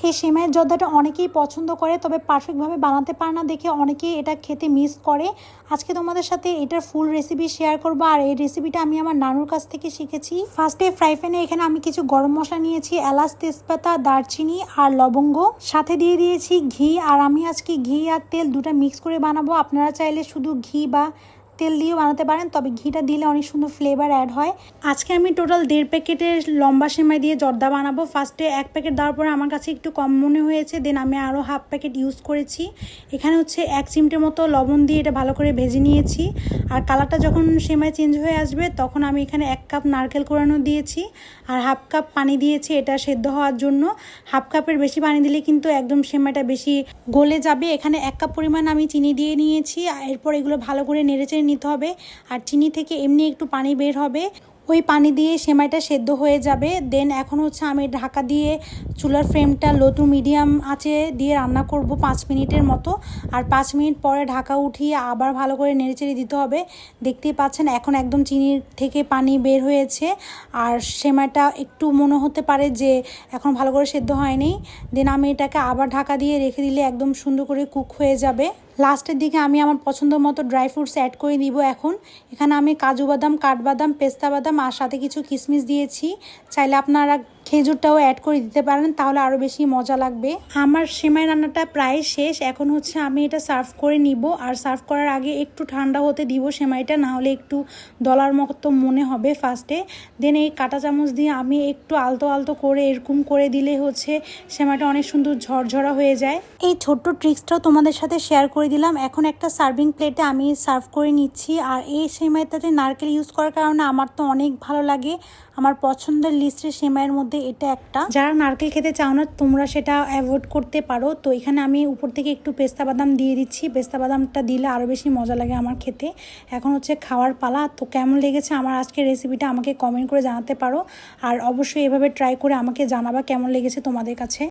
এই সেমাইয়ের জর্দাটা অনেকেই পছন্দ করে, তবে পারফেক্টভাবে বানাতে পারে না দেখে অনেকেই এটা খেতে মিস করে। আজকে তোমাদের সাথে এটার ফুল রেসিপি শেয়ার করবো, আর এই রেসিপিটা আমি আমার নানুর কাছ থেকে শিখেছি। ফার্স্টে ফ্রাই প্যানে এখানে আমি কিছু গরম মশলা নিয়েছি, এলাচ, তেজপাতা, দারচিনি আর লবঙ্গ, সাথে দিয়ে দিয়েছি ঘি। আর আমি আজকে ঘি আর তেল দুটা মিক্স করে বানাবো। আপনারা চাইলে শুধু ঘি বা তেল দিয়েও বানাতে পারেন, তবে ঘিটা দিলে অনেক সুন্দর ফ্লেভার অ্যাড হয়। আজকে আমি টোটাল 1.5 প্যাকেটের লম্বা সেমাই দিয়ে জর্দা বানাবো। ফার্স্টে 1 প্যাকেট দেওয়ার পরে আমার কাছে একটু কম মনে হয়েছে, দেন আমি আরও হাফ প্যাকেট ইউজ করেছি। এখানে হচ্ছে 1 চিমটের মতো লবণ দিয়ে এটা ভালো করে ভেজে নিয়েছি। আর কালারটা যখন সেমাই চেঞ্জ হয়ে আসবে তখন আমি এখানে 1 কাপ নারকেল কোরানো দিয়েছি আর হাফ কাপ পানি দিয়েছি এটা সেদ্ধ হওয়ার জন্য। হাফ কাপের বেশি পানি দিলে কিন্তু একদম সেমাইটা বেশি গলে যাবে। এখানে 1 কাপ পরিমাণ আমি চিনি দিয়ে নিয়েছি। এরপর এগুলো ভালো করে নেড়েচেড়ে নিতে হবে। আর চিনি থেকে এমনি একটু পানি বের হবে, ওই পানি দিয়ে সেমাইটা সেদ্ধ হয়ে যাবে। দেন এখন হচ্ছে আমি ঢাকা দিয়ে চুলার ফ্লেমটা লো টু মিডিয়াম আঁচে দিয়ে রান্না করব 5 মিনিটের মতো। আর 5 মিনিট পরে ঢাকা উঠিয়ে আবার ভালো করে নেড়েচেড়ে দিতে হবে। দেখতেই পাচ্ছেন এখন একদম চিনির থেকে পানি বের হয়েছে, আর সেমাইটা একটু মনে হতে পারে যে এখন ভালো করে সেদ্ধ হয়নি। দেন আমি এটাকে আবার ঢাকা দিয়ে রেখে দিলে একদম সুন্দর করে কুক হয়ে যাবে। লাস্টের দিকে আমি আমার পছন্দ মতো ড্রাই ফ্রুটস অ্যাড করে দিব। এখন এখানে আমি কাজু বাদাম, কাঠবাদাম, পেস্তা বাদাম আর সাথে কিছু কিশমিশ দিয়েছি। চাইলে আপনারা খেজুরটাও অ্যাড করে দিতে পারেন, তাহলে আরও বেশি মজা লাগবে। আমার সেমাই রান্নাটা প্রায় শেষ। এখন হচ্ছে আমি এটা সার্ভ করে নিব। আর সার্ভ করার আগে একটু ঠান্ডা হতে দিব সেমাইটা, না হলে একটু দলার মতো মনে হবে ফার্স্টে। দেন এই কাঁটা চামচ দিয়ে আমি একটু আলতো আলতো করে এরকম করে দিলে হচ্ছে সেমাইটা অনেক সুন্দর ঝরঝরা হয়ে যায়। এই ছোট্ট ট্রিক্সটাও তোমাদের সাথে শেয়ার করে দিলাম। এখন একটা সার্ভিং প্লেটে আমি সার্ভ করে নিচ্ছি। আর এই সেমাইটাতে নারকেল ইউজ করার কারণে আমার তো অনেক ভালো লাগে। আমার পছন্দের লিস্টের সেমাইয়ের মধ্যে এটা একটা। যারা নারকেল খেতে চাও না তোমরা সেটা অ্যাভয়েড করতে পারো। তো এখানে আমি উপর থেকে একটু পেস্তা বাদাম দিয়ে দিচ্ছি। পেস্তা বাদামটা দিলে আরও বেশি মজা লাগে আমার খেতে। এখন হচ্ছে খাওয়ার পালা। তো কেমন লেগেছে আমার আজকের রেসিপিটা আমাকে কমেন্ট করে জানাতে পারো। আর অবশ্যই এভাবে ট্রাই করে আমাকে জানাবা কেমন লেগেছে তোমাদের কাছে।